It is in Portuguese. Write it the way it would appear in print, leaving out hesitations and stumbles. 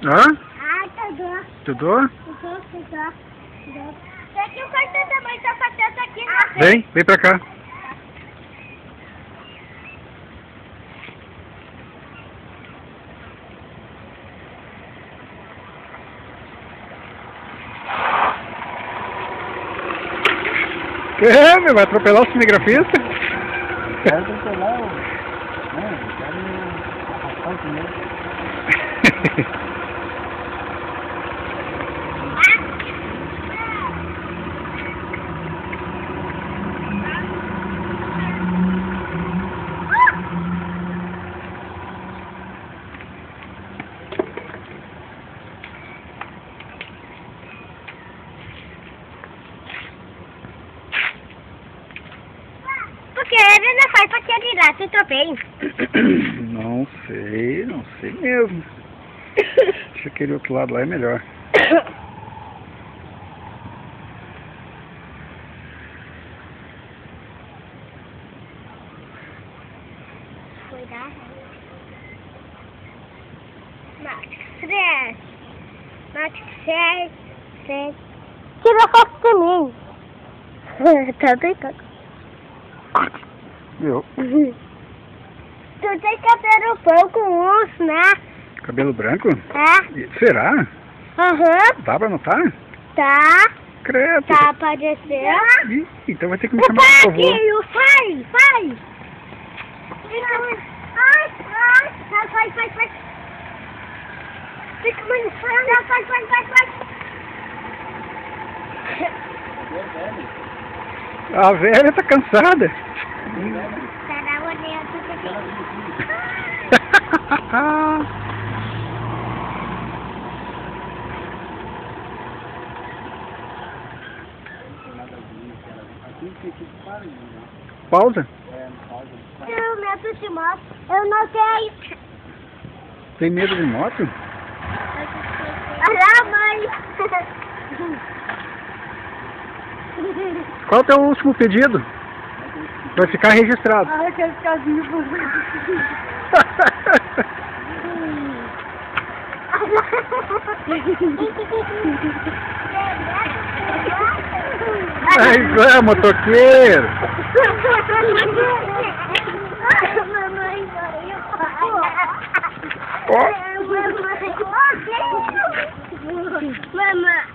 Hã? Tudo. Tudo? Tudo. Tem aqui o cartão da mãe, tá fazendo aqui na frente. Vem pra cá. É, meu, vai atropelar o cinegrafista? Vai atropelar o... Quero arrastar o pneu. Porque ele não faz pra te atirar, se atropei. Não sei mesmo. Acho que aquele outro lado lá é melhor. Cuidado. Max 3. Max 6. Tira foto de mim. Tá deitado. Viu? Tu tem cabelo branco, urso, né? Cabelo branco? É? Será? Aham. Dá pra notar? Tá. Credo. Tá aparecendo. Ih, então vai ter que me chamar, por favor. Paquinho, sai! Vai. Fica mais vai. A velha tá cansada. Será o olhando Pausa? Eu medo de moto. Eu não sei. Tem medo de moto? Olha, mãe. Qual é o teu último pedido? Vai ficar registrado. Ah, eu quero ficar vivo. Mas é, motoqueiro. Ó. Mamãe.